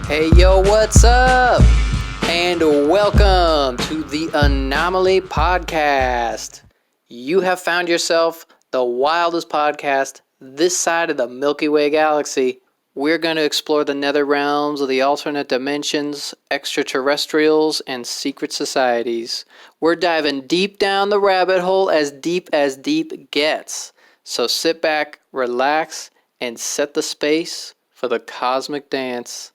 Hey yo, what's up? And welcome to the Anomaly podcast. You have found yourself the wildest podcast this side of the Milky Way galaxy. We're going to explore the nether realms of the alternate dimensions, extraterrestrials, and secret societies. We're diving deep down the rabbit hole as deep gets. So sit back, relax, and set the space for the cosmic dance.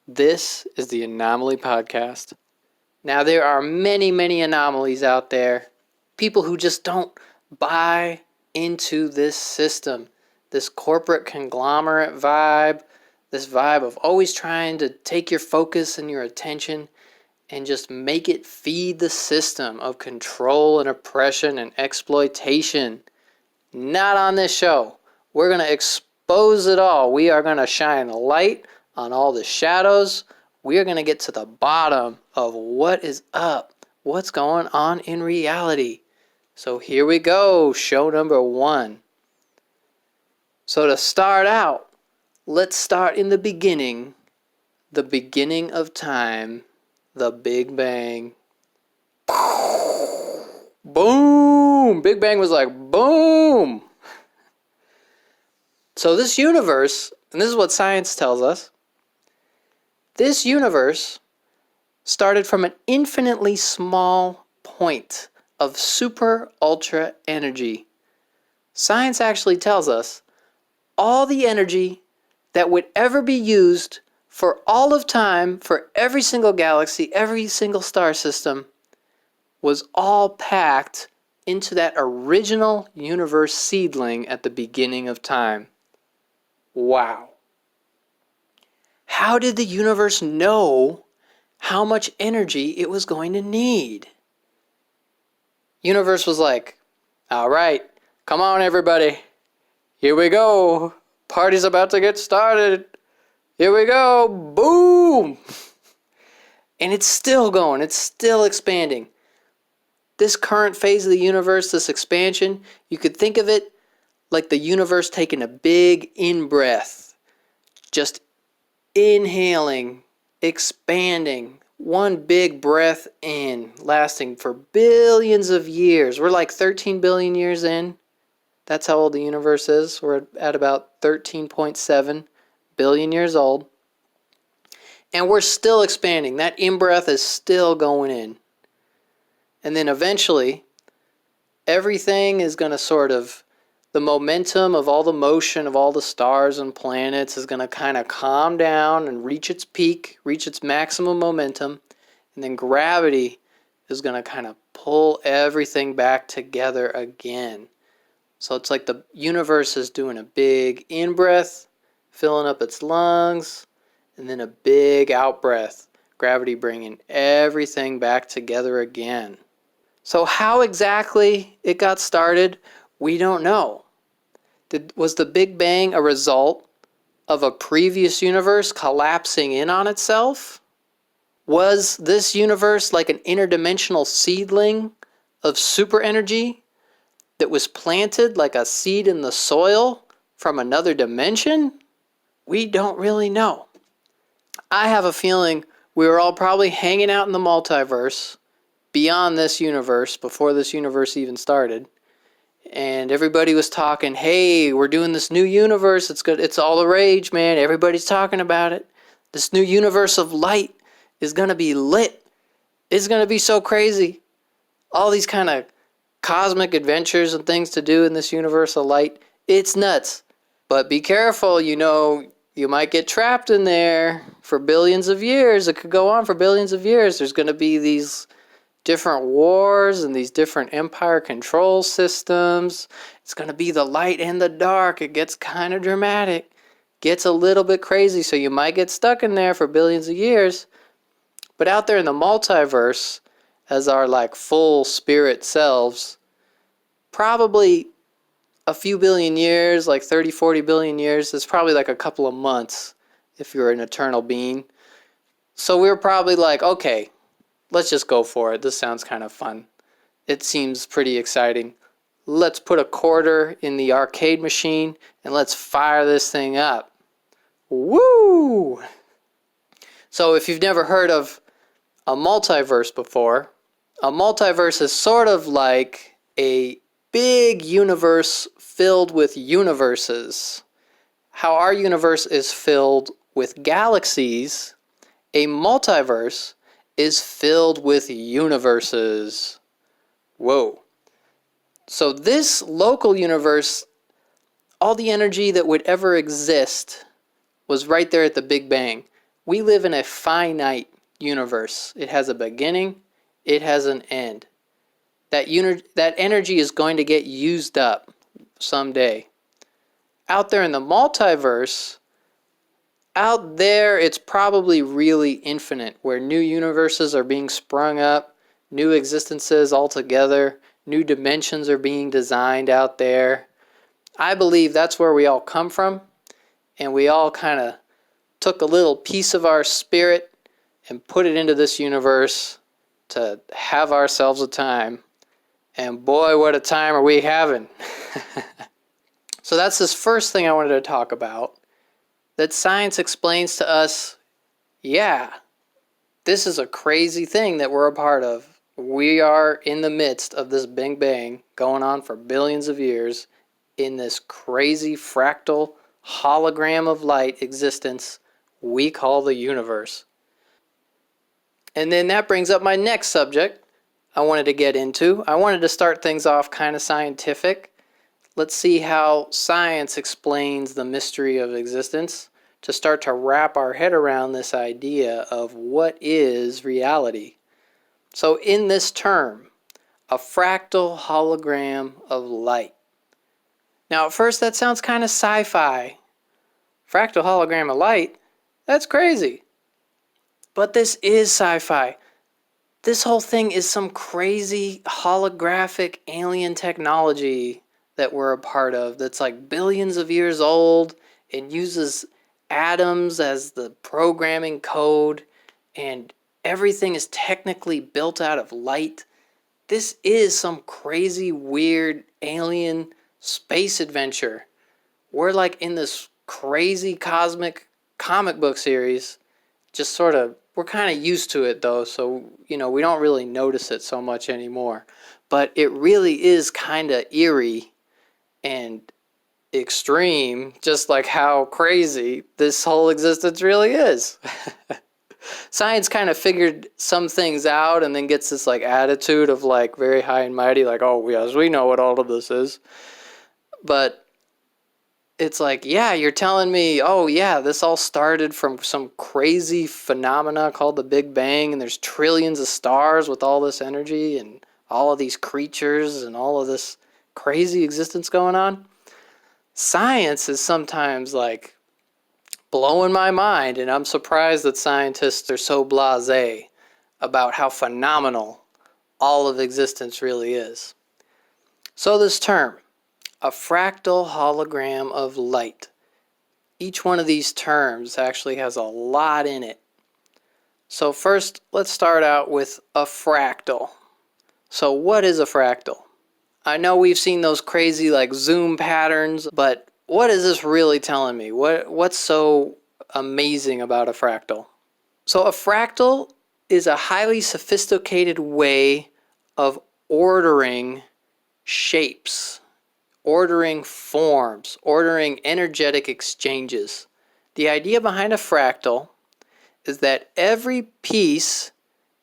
This is the Anomaly Podcast. Now, there are many anomalies out there. People who just don't buy into this system, this corporate conglomerate vibe, this vibe of always trying to take your focus and your attention and just make it feed the system of control and oppression and exploitation. Not on this show. We're going to expose it all. We are going to shine light on all the shadows. We are going to get to the bottom of what is up, what's going on in reality. So here we go, show number 1. So to start out, let's start in the beginning of time, the Big Bang. Boom! Big Bang was like, boom! So this universe, and this is what science tells us, this universe started from an infinitely small point of super ultra energy. Science actually tells us all the energy that would ever be used for all of time, for every single galaxy, every single star system, was all packed into that original universe seedling at the beginning of time. Wow. How did the universe know how much energy it was going to need? Universe was like, all right, come on everybody. Here we go. Party's about to get started. Here we go. Boom. And it's still going. It's still expanding. This current phase of the universe, this expansion, you could think of it like the universe taking a big in-breath. Just inhaling, expanding, one big breath in, lasting for billions of years. We're like 13 billion years in. That's how old the universe is. We're at about 13.7 billion years old. And we're still expanding. That in-breath is still going in. And then eventually, everything is going to sort of, the momentum of all the motion of all the stars and planets is going to kind of calm down and reach its peak, reach its maximum momentum. And then gravity is going to kind of pull everything back together again. So it's like the universe is doing a big in-breath, filling up its lungs, and then a big out-breath, gravity bringing everything back together again. So how exactly it got started, we don't know. Was the Big Bang a result of a previous universe collapsing in on itself? Was this universe like an interdimensional seedling of super energy that was planted like a seed in the soil from another dimension? We don't really know. I have a feeling we were all probably hanging out in the multiverse beyond this universe before this universe even started. And everybody was talking, hey, we're doing this new universe. It's good. It's all the rage, man. Everybody's talking about it. This new universe of light is going to be lit. It's going to be so crazy. All these kind of cosmic adventures and things to do in this universe of light. It's nuts. But be careful, you might get trapped in there for billions of years. It could go on for billions of years. There's going to be these different wars and these different empire control systems. It's going to be the light and the dark. It gets kind of dramatic, gets a little bit crazy, so you might get stuck in there for billions of years. But out there in the multiverse, as our like full spirit selves, probably a few billion years, like 30, 40 billion years, it's probably like a couple of months if you're an eternal being. So we were probably like, okay, let's just go for it. This sounds kind of fun. It seems pretty exciting. let's put a quarter in the arcade machine and let's fire this thing up. Woo! So if you've never heard of a multiverse before, a multiverse is sort of like a big universe filled with universes. How our universe is filled with galaxies, a multiverse is filled with universes. Whoa. So this local universe, all the energy that would ever exist was right there at the Big Bang. We live in a finite universe. It has a beginning, it has an end. That energy is going to get used up someday. Out there in the multiverse, out there it's probably really infinite, where new universes are being sprung up, new existences altogether, new dimensions are being designed out there. I believe that's where we all come from, and we all kind of took a little piece of our spirit and put it into this universe to have ourselves a time. And boy, what a time are we having. So that's this first thing I wanted to talk about. That science explains to us, yeah, this is a crazy thing that we're a part of. We are in the midst of this Big Bang going on for billions of years in this crazy fractal hologram of light existence we call the universe. And then that brings up my next subject I wanted to get into. I wanted to start things off kind of scientific. Let's see how science explains the mystery of existence to start to wrap our head around this idea of what is reality. So in this term, a fractal hologram of light. Now at first that sounds kind of sci-fi. Fractal hologram of light? That's crazy. But this is sci-fi. This whole thing is some crazy holographic alien technology that we're a part of that's like billions of years old and uses atoms as the programming code, and everything is technically built out of light. This is some crazy, weird alien space adventure. We're like in this crazy cosmic comic book series, just sort of, we're kind of used to it though, so we don't really notice it so much anymore. But it really is kind of eerie and extreme, just like how crazy this whole existence really is. Science kind of figured some things out and then gets this like attitude of like very high and mighty, like, oh yes, we know what all of this is. But it's like, yeah, you're telling me, oh yeah, this all started from some crazy phenomena called the Big Bang, and there's trillions of stars with all this energy and all of these creatures and all of this crazy existence going on. Science is sometimes like blowing my mind, and I'm surprised that scientists are so blasé about how phenomenal all of existence really is. So this term, a fractal hologram of light. Each one of these terms actually has a lot in it. So first, let's start out with a fractal. So what is a fractal? I know we've seen those crazy like zoom patterns, but what is this really telling me? What's so amazing about a fractal? So a fractal is a highly sophisticated way of ordering shapes, ordering forms, ordering energetic exchanges. The idea behind a fractal is that every piece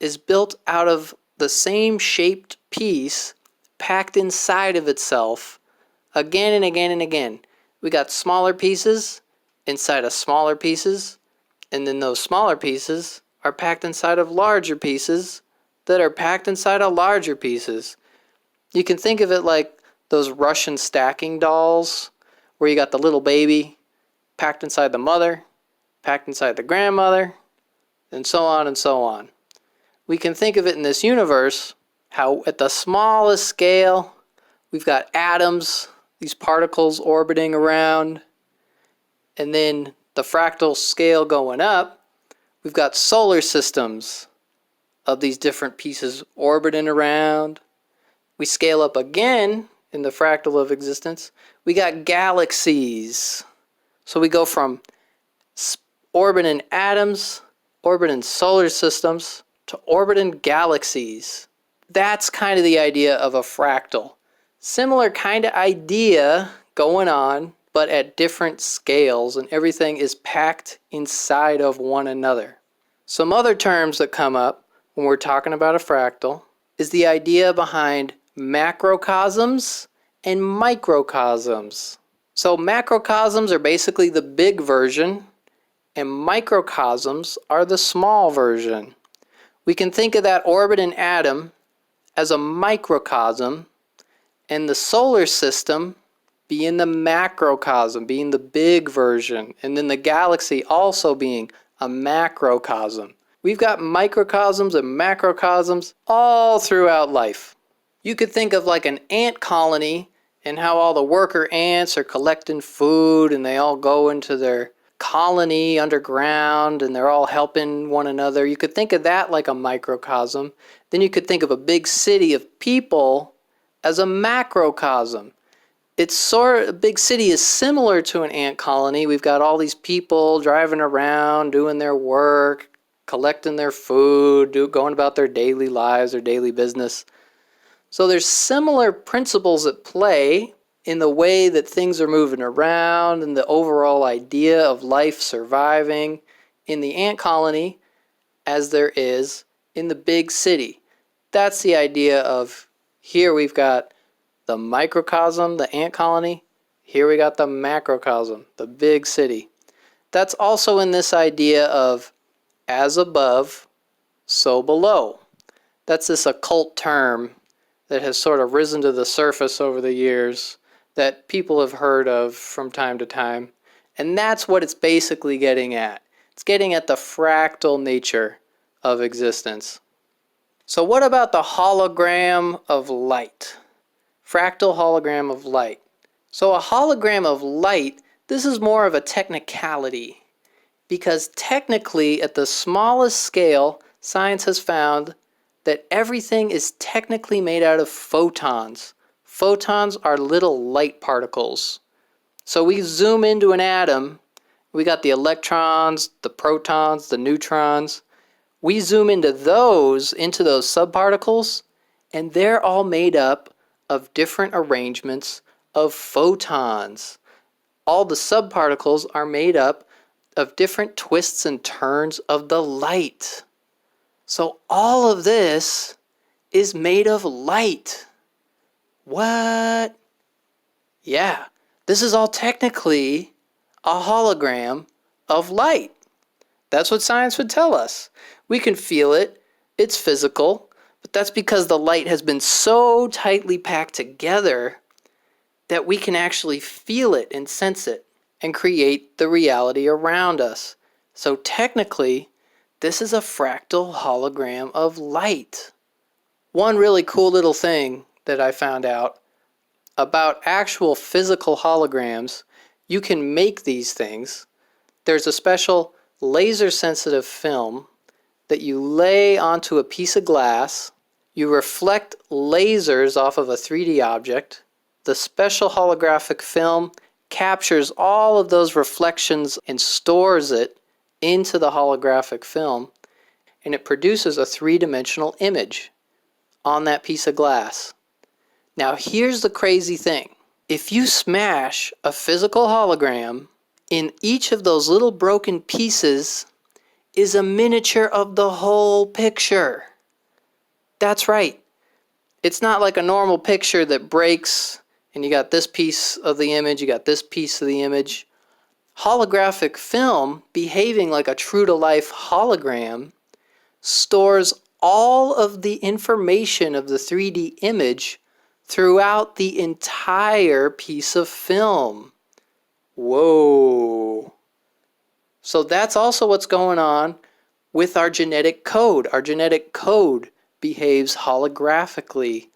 is built out of the same shaped piece packed inside of itself again and again and again. We got smaller pieces inside of smaller pieces, and then those smaller pieces are packed inside of larger pieces that are packed inside of larger pieces. You can think of it like those Russian stacking dolls where you got the little baby packed inside the mother, packed inside the grandmother, and so on and so on. We can think of it in this universe how at the smallest scale we've got atoms, these particles orbiting around, and then the fractal scale going up, we've got solar systems of these different pieces orbiting around. We scale up again in the fractal of existence. We got galaxies. So we go from orbiting atoms, orbiting solar systems, to orbiting galaxies. That's kind of the idea of a fractal. Similar kind of idea going on, but at different scales, and everything is packed inside of one another. Some other terms that come up when we're talking about a fractal is the idea behind macrocosms and microcosms. So macrocosms are basically the big version, and microcosms are the small version. We can think of that orbiting atom as a microcosm, and the solar system being the macrocosm, being the big version, and then the galaxy also being a macrocosm. We've got microcosms and macrocosms all throughout life. You could think of like an ant colony and how all the worker ants are collecting food and they all go into their colony underground and they're all helping one another. You could think of that like a microcosm. Then you could think of a big city of people as a macrocosm. A big city is similar to an ant colony. We've got all these people driving around, doing their work, collecting their food, going about their daily lives, their daily business. So there's similar principles at play in the way that things are moving around and the overall idea of life surviving in the ant colony as there is in the big city. That's the idea of here we've got the microcosm, the ant colony. Here we got the macrocosm, the big city. That's also in this idea of as above, so below. That's this occult term that has sort of risen to the surface over the years that people have heard of from time to time. And that's what it's basically getting at. It's getting at the fractal nature of existence. So what about the hologram of light? Fractal hologram of light. So a hologram of light, this is more of a technicality, because technically at the smallest scale, science has found that everything is technically made out of photons. Photons are little light particles. So we zoom into an atom, we got the electrons, the protons, the neutrons. We zoom into those subparticles, and they're all made up of different arrangements of photons. All the subparticles are made up of different twists and turns of the light. So all of this is made of light. What? Yeah, this is all technically a hologram of light. That's what science would tell us. We can feel it, it's physical, but that's because the light has been so tightly packed together that we can actually feel it and sense it and create the reality around us. So technically, this is a fractal hologram of light. One really cool little thing that I found out about actual physical holograms, you can make these things. There's a special laser-sensitive film that you lay onto a piece of glass. You reflect lasers off of a 3D object. The special holographic film captures all of those reflections and stores it into the holographic film, and it produces a three-dimensional image on that piece of glass. Now here's the crazy thing. If you smash a physical hologram, in each of those little broken pieces is a miniature of the whole picture. That's right. It's not like a normal picture that breaks and you got this piece of the image, you got this piece of the image. Holographic film, behaving like a true-to-life hologram, stores all of the information of the 3D image throughout the entire piece of film. Whoa. So that's also what's going on with our genetic code. Our genetic code behaves holographically.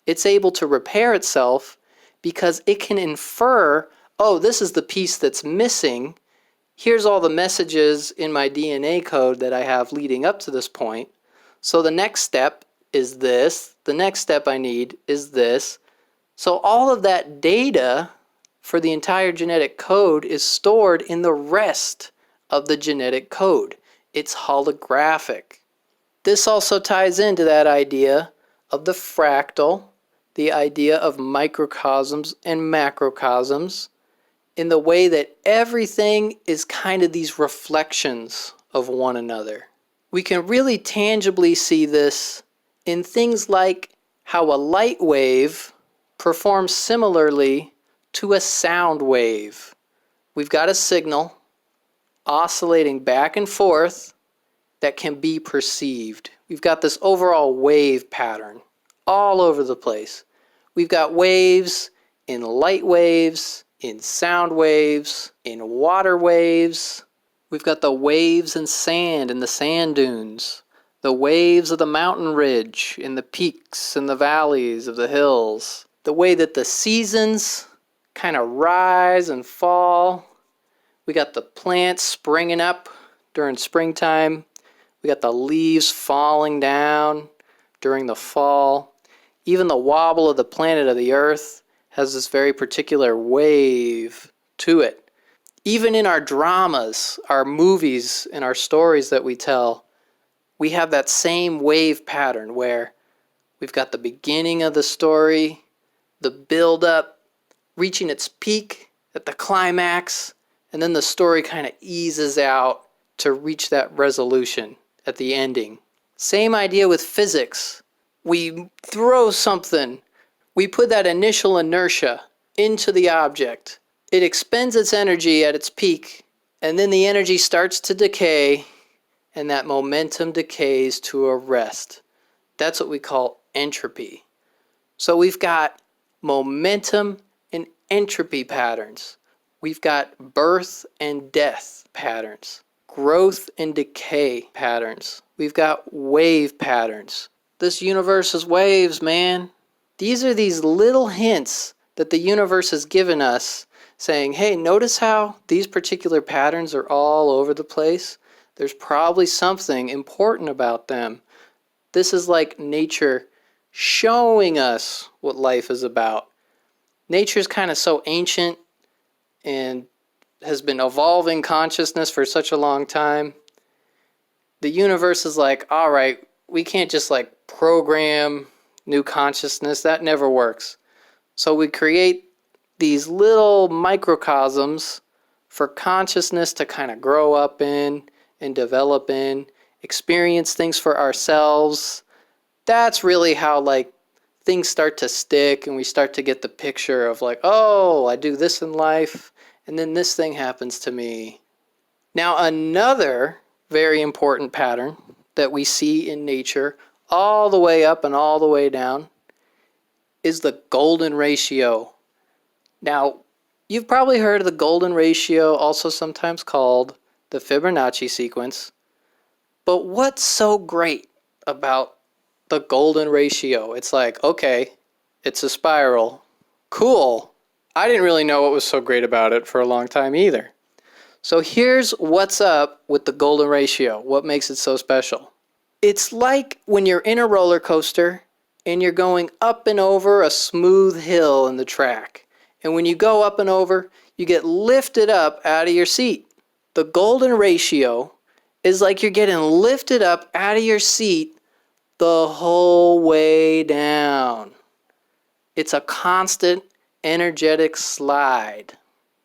It's able to repair itself because it can infer, oh, this is the piece that's missing. Here's all the messages in my DNA code that I have leading up to this point. So the next step is this. The next step I need is this. So all of that data for the entire genetic code is stored in the rest of the genetic code. It's holographic. This also ties into that idea of the fractal, the idea of microcosms and macrocosms, in the way that everything is kind of these reflections of one another. We can really tangibly see this in things like how a light wave performs similarly to a sound wave. We've got a signal oscillating back and forth that can be perceived. We've got this overall wave pattern all over the place. We've got waves in light waves, in sound waves, in water waves. We've got the waves in sand in the sand dunes, the waves of the mountain ridge in the peaks and the valleys of the hills, the way that the seasons kind of rise and fall. We got the plants springing up during springtime. We got the leaves falling down during the fall. Even the wobble of the planet of the Earth has this very particular wave to it. Even in our dramas, our movies, and our stories that we tell, we have that same wave pattern where we've got the beginning of the story, the build-up, reaching its peak at the climax, and then the story kind of eases out to reach that resolution at the ending. Same idea with physics. We throw something, we put that initial inertia into the object. It expends its energy at its peak, and then the energy starts to decay, and that momentum decays to a rest. That's what we call entropy. So we've got momentum and entropy patterns. We've got birth and death patterns, growth and decay patterns. We've got wave patterns. This universe is waves, man. These are these little hints that the universe has given us saying, hey, notice how these particular patterns are all over the place? There's probably something important about them. This is like nature showing us what life is about. Nature's kind of so ancient and has been evolving consciousness for such a long time. The universe is like, all right, we can't just like program new consciousness. That never works. So we create these little microcosms for consciousness to kind of grow up in and develop in, experience things for ourselves. That's really how like things start to stick and we start to get the picture of like, oh, I do this in life and then this thing happens to me. Now another very important pattern that we see in nature all the way up and all the way down is the golden ratio. Now, you've probably heard of the golden ratio, also sometimes called the Fibonacci sequence. But what's so great about the golden ratio? It's like, okay, it's a spiral. Cool. I didn't really know what was so great about it for a long time either. So here's what's up with the golden ratio. What makes it so special? It's like when you're in a roller coaster and you're going up and over a smooth hill in the track. And when you go up and over, you get lifted up out of your seat. The golden ratio is like you're getting lifted up out of your seat the whole way down. It's a constant energetic slide.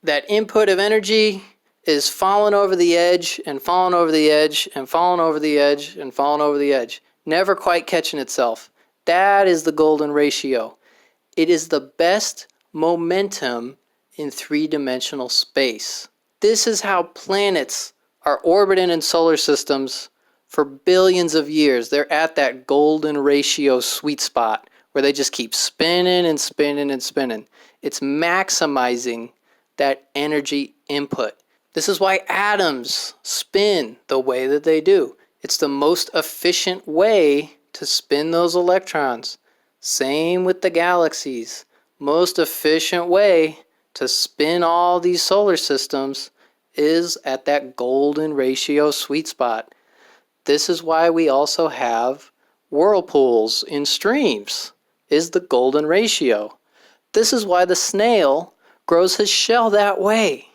That input of energy is falling over the edge and falling over the edge and falling over the edge and falling over the edge, never quite catching itself. That is the golden ratio. It is the best momentum in three-dimensional space. This is how planets are orbiting in solar systems for billions of years. They're at that golden ratio sweet spot where they just keep spinning and spinning and spinning. It's maximizing that energy input. This is why atoms spin the way that they do. It's the most efficient way to spin those electrons. Same with the galaxies. Most efficient way to spin all these solar systems is at that golden ratio sweet spot. This is why we also have whirlpools in streams, is the golden ratio. This is why the snail grows his shell that way.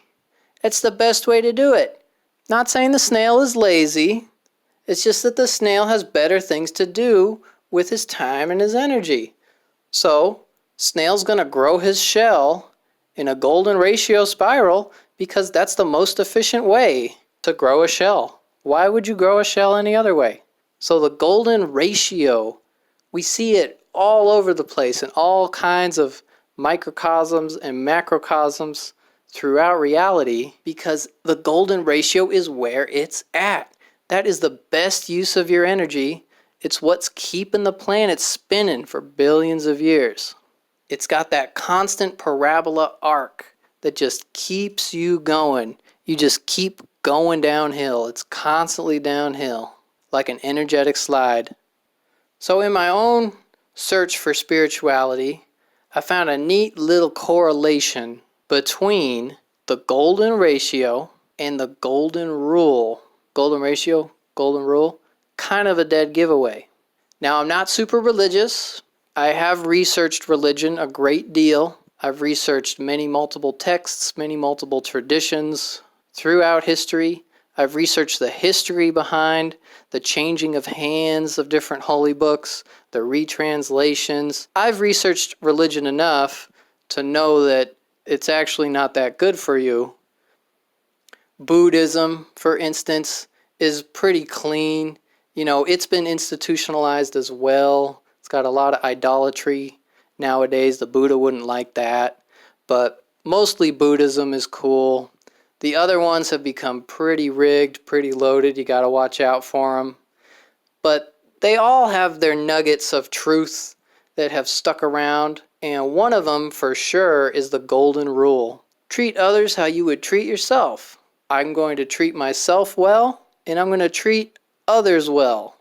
It's the best way to do it. Not saying the snail is lazy. It's just that the snail has better things to do with his time and his energy. So, snail's going to grow his shell in a golden ratio spiral because that's the most efficient way to grow a shell. Why would you grow a shell any other way? So the golden ratio, we see it all over the place in all kinds of microcosms and macrocosms throughout reality because the golden ratio is where it's at. That is the best use of your energy. It's what's keeping the planet spinning for billions of years. It's got that constant parabola arc that just keeps you going. You just keep going downhill. It's constantly downhill, like an energetic slide. So in my own search for spirituality, I found a neat little correlation between the golden ratio and the golden rule. Golden ratio, golden rule, kind of a dead giveaway. Now, I'm not super religious. I have researched religion a great deal. I've researched many multiple texts, many multiple traditions throughout history. I've researched the history behind the changing of hands of different holy books, the retranslations. I've researched religion enough to know that it's actually not that good for you. Buddhism, for instance, is pretty clean. You know, it's been institutionalized as well. It's got a lot of idolatry nowadays. The Buddha wouldn't like that. But mostly Buddhism is cool. The other ones have become pretty rigged, pretty loaded. You got to watch out for them. But they all have their nuggets of truth that have stuck around. And one of them, for sure, is the golden rule. Treat others how you would treat yourself. I'm going to treat myself well, and I'm going to treat others well.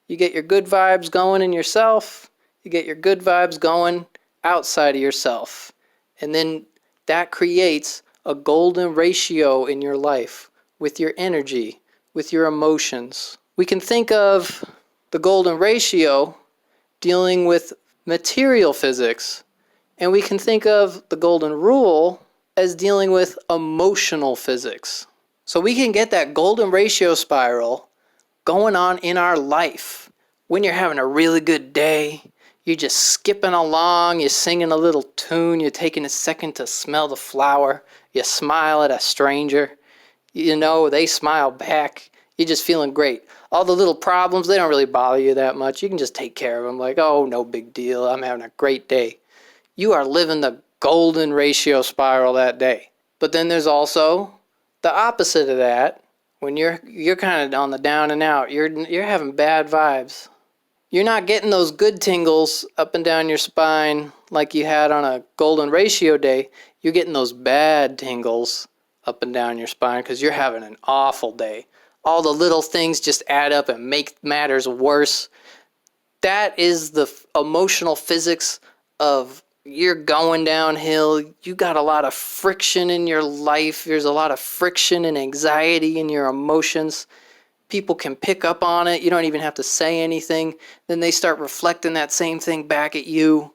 You get your good vibes going in yourself, you get your good vibes going outside of yourself. And then that creates a golden ratio in your life with your energy, with your emotions. We can think of the golden ratio dealing with material physics, and we can think of the golden rule as dealing with emotional physics. So we can get that golden ratio spiral going on in our life. When you're having a really good day, you're just skipping along, you're singing a little tune, you're taking a second to smell the flower, you smile at a stranger, you know, they smile back, you're just feeling great. All the little problems, they don't really bother you that much. You can just take care of them like, oh, no big deal, I'm having a great day. You are living the golden ratio spiral that day. But then there's also the opposite of that. When you're kind of on the down and out, you're having bad vibes. You're not getting those good tingles up and down your spine like you had on a golden ratio day. You're getting those bad tingles up and down your spine because you're having an awful day. All the little things just add up and make matters worse. That is the emotional physics of you're going downhill. You got a lot of friction in your life. There's a lot of friction and anxiety in your emotions. People can pick up on it. You don't even have to say anything. Then they start reflecting that same thing back at you.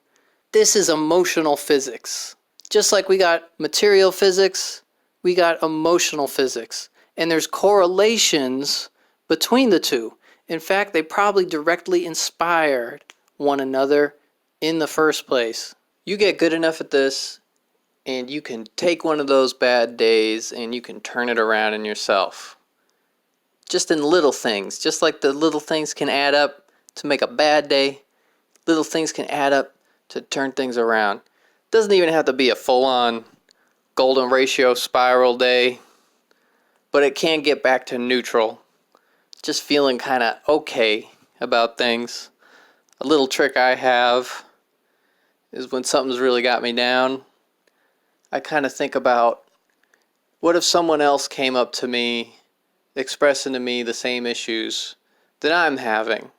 This is emotional physics. Just like we got material physics, we got emotional physics. And there's correlations between the two. In fact, they probably directly inspired one another in the first place. You get good enough at this, and you can take one of those bad days and you can turn it around in yourself. Just in little things. Just like the little things can add up to make a bad day, little things can add up to turn things around. Doesn't even have to be a full-on golden ratio spiral day, but it can get back to neutral. Just feeling kind of okay about things. A little trick I have is when something's really got me down, I kind of think about, what if someone else came up to me expressing to me the same issues that I'm having?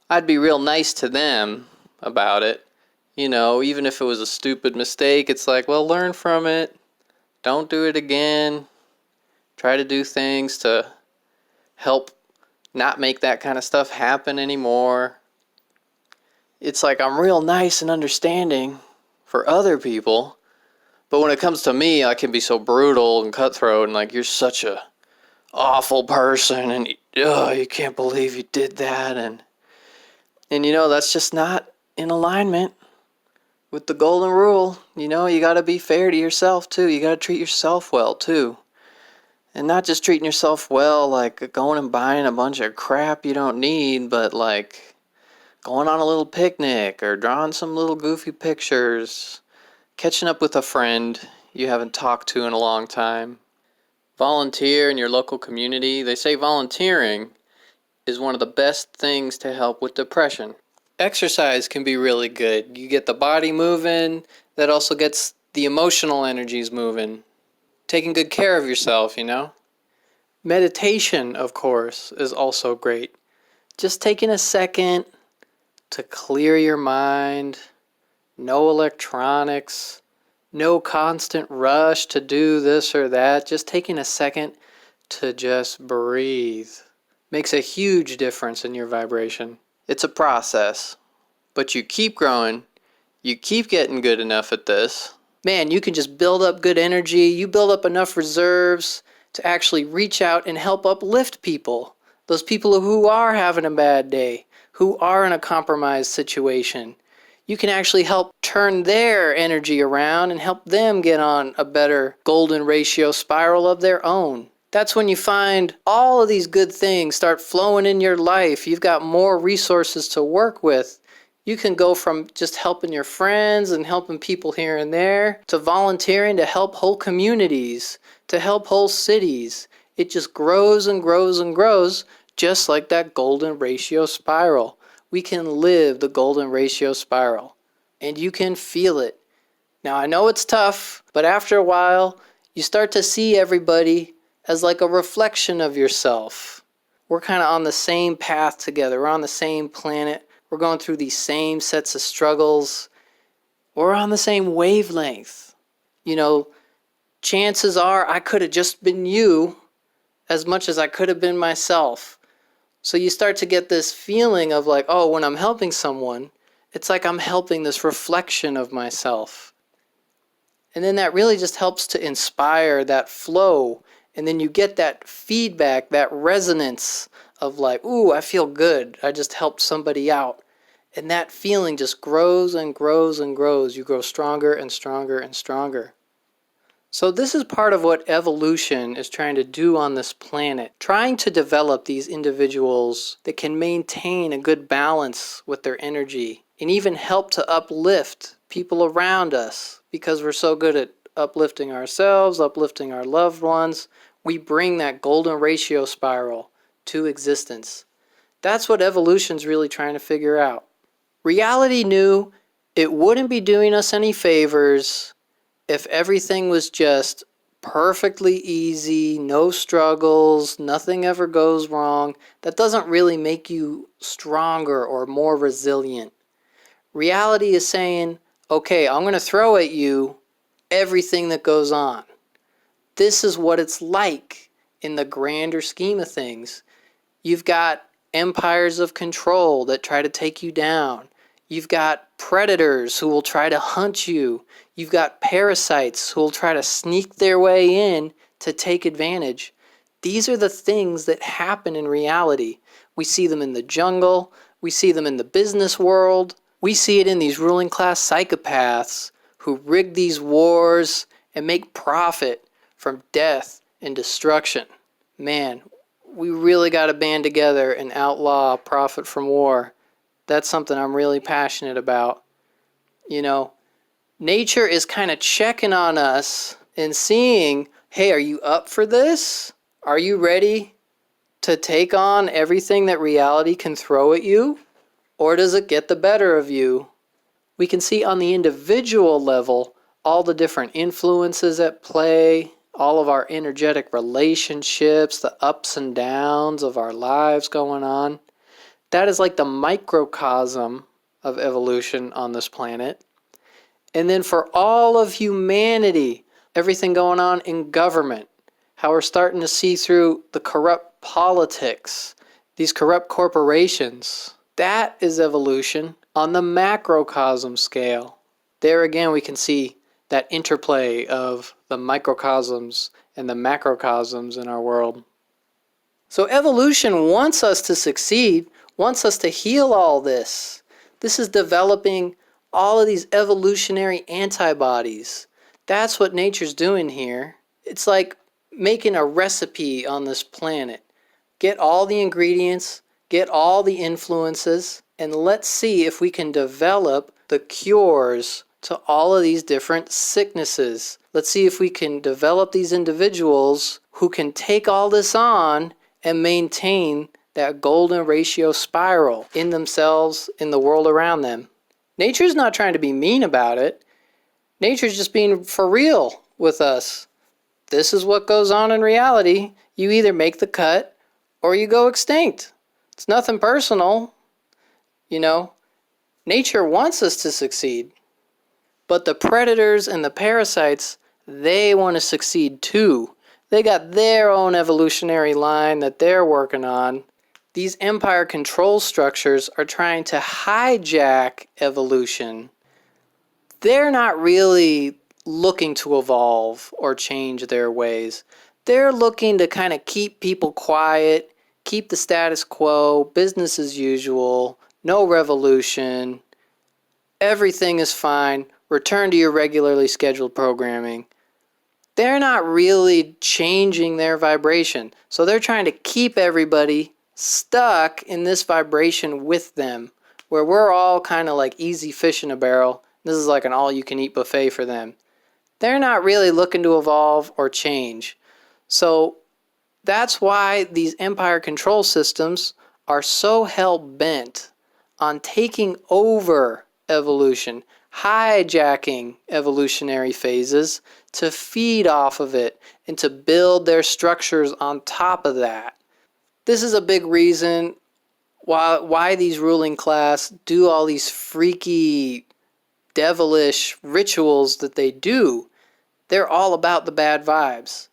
I'd be real nice to them about it. You know, even if it was a stupid mistake, it's like, well, learn from it. Don't do it again. Try to do things to help not make that kind of stuff happen anymore. It's like I'm real nice and understanding, for other people. But when it comes to me, I can be so brutal and cutthroat and like, you're such a awful person and you can't believe you did that. And that's just not in alignment with the golden rule. You got to be fair to yourself too. You got to treat yourself well too. And not just treating yourself well like going and buying a bunch of crap you don't need, but like going on a little picnic or drawing some little goofy pictures, catching up with a friend you haven't talked to in a long time. Volunteer in your local community. They say volunteering is one of the best things to help with depression. Exercise can be really good. You get the body moving, that also gets the emotional energies moving. Taking good care of yourself, Meditation, of course, is also great. Just taking a second to clear your mind. No electronics. No constant rush to do this or that. Just taking a second to just breathe makes a huge difference in your vibration. It's a process, but you keep growing. You keep getting good enough at this. Man, you can just build up good energy. You build up enough reserves to actually reach out and help uplift people. Those people who are having a bad day, who are in a compromised situation. You can actually help turn their energy around and help them get on a better golden ratio spiral of their own. That's when you find all of these good things start flowing in your life. You've got more resources to work with. You can go from just helping your friends and helping people here and there to volunteering to help whole communities, to help whole cities. It just grows and grows and grows, just like that golden ratio spiral. We can live the golden ratio spiral, and you can feel it. Now, I know it's tough, but after a while, you start to see everybody as like a reflection of yourself. We're kind of on the same path together. We're on the same planet. We're going through these same sets of struggles. We're on the same wavelength. Chances are I could have just been you as much as I could have been myself. So you start to get this feeling of like, oh, when I'm helping someone, it's like I'm helping this reflection of myself. And then that really just helps to inspire that flow. And then you get that feedback, that resonance of like, ooh, I feel good. I just helped somebody out. And that feeling just grows and grows and grows. You grow stronger and stronger and stronger. So this is part of what evolution is trying to do on this planet. Trying to develop these individuals that can maintain a good balance with their energy and even help to uplift people around us, because we're so good at uplifting ourselves, uplifting our loved ones. We bring that golden ratio spiral to existence. That's what evolution's really trying to figure out. Reality knew it wouldn't be doing us any favors if everything was just perfectly easy, no struggles, nothing ever goes wrong. That doesn't really make you stronger or more resilient. Reality is saying, okay, I'm going to throw at you everything that goes on. This is what it's like in the grander scheme of things. You've got empires of control that try to take you down. You've got predators who will try to hunt you. You've got parasites who will try to sneak their way in to take advantage. These are the things that happen in reality. We see them in the jungle. We see them in the business world. We see it in these ruling class psychopaths who rig these wars and make profit from death and destruction. Man, we really got to band together and outlaw profit from war. That's something I'm really passionate about. Nature is kind of checking on us and seeing, hey, are you up for this? Are you ready to take on everything that reality can throw at you? Or does it get the better of you? We can see on the individual level all the different influences at play, all of our energetic relationships, the ups and downs of our lives going on. That is like the microcosm of evolution on this planet. And then for all of humanity, everything going on in government, how we're starting to see through the corrupt politics, these corrupt corporations, that is evolution on the macrocosm scale. There again, we can see that interplay of the microcosms and the macrocosms in our world. So evolution wants us to succeed, wants us to heal all this. This is developing all of these evolutionary antibodies. That's what nature's doing here. It's like making a recipe on this planet. Get all the ingredients, get all the influences, and let's see if we can develop the cures to all of these different sicknesses. Let's see if we can develop these individuals who can take all this on and maintain that golden ratio spiral in themselves, in the world around them. Nature's not trying to be mean about it. Nature's just being for real with us. This is what goes on in reality. You either make the cut or you go extinct. It's nothing personal. Nature wants us to succeed. But the predators and the parasites, they want to succeed too. They got their own evolutionary line that they're working on. These empire control structures are trying to hijack evolution. They're not really looking to evolve or change their ways. They're looking to kind of keep people quiet, keep the status quo, business as usual, no revolution, everything is fine, return to your regularly scheduled programming. They're not really changing their vibration. So they're trying to keep everybody stuck in this vibration with them, where we're all kind of like easy fish in a barrel. This is like an all-you-can-eat buffet for them. They're not really looking to evolve or change. So that's why these empire control systems are so hell-bent on taking over evolution, hijacking evolutionary phases to feed off of it and to build their structures on top of that. This is a big reason why these ruling class do all these freaky, devilish rituals that they do. They're all about the bad vibes,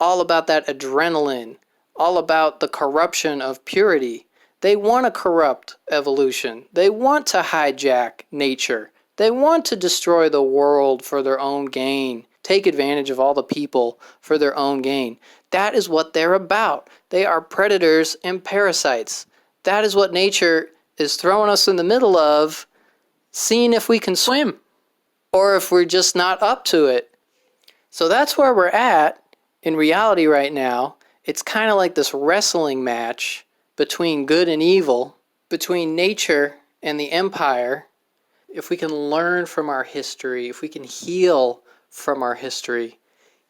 all about that adrenaline, all about the corruption of purity. They want to corrupt evolution. They want to hijack nature. They want to destroy the world for their own gain, take advantage of all the people for their own gain. That is what they're about. They are predators and parasites. That is what nature is throwing us in the middle of, seeing if we can swim or if we're just not up to it. So that's where we're at in reality right now. It's kind of like this wrestling match between good and evil, between nature and the empire. If we can learn from our history, if we can heal from our history,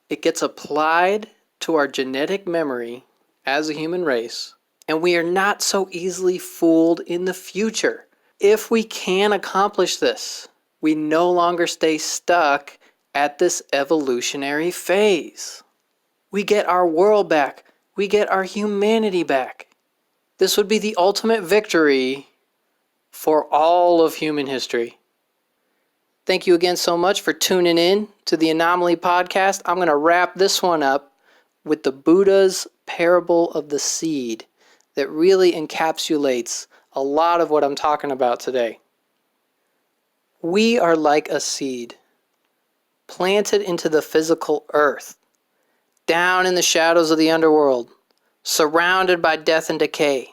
it gets applied to our genetic memory as a human race, and we are not so easily fooled in the future. If we can accomplish this, we no longer stay stuck at this evolutionary phase. We get our world back. We get our humanity back. This would be the ultimate victory for all of human history. Thank you again so much for tuning in to the Anomaly podcast. I'm going to wrap this one up with the Buddha's parable of the seed that really encapsulates a lot of what I'm talking about today. We are like a seed planted into the physical earth, down in the shadows of the underworld, surrounded by death and decay.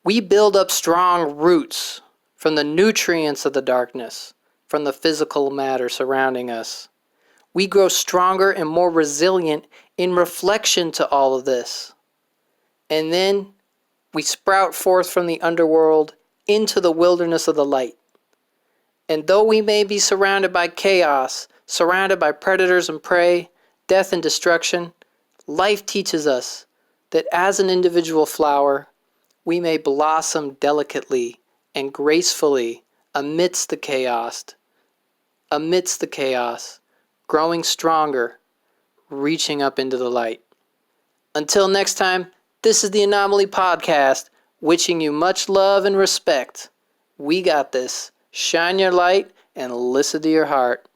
We build up strong roots from the nutrients of the darkness, from the physical matter surrounding us. We grow stronger and more resilient in reflection to all of this. And then we sprout forth from the underworld into the wilderness of the light. And though we may be surrounded by chaos, surrounded by predators and prey, death and destruction, life teaches us that as an individual flower, we may blossom delicately and gracefully amidst the chaos, growing stronger, reaching up into the light. Until next time, this is the Anomaly Podcast, wishing you much love and respect. We got this. Shine your light and listen to your heart.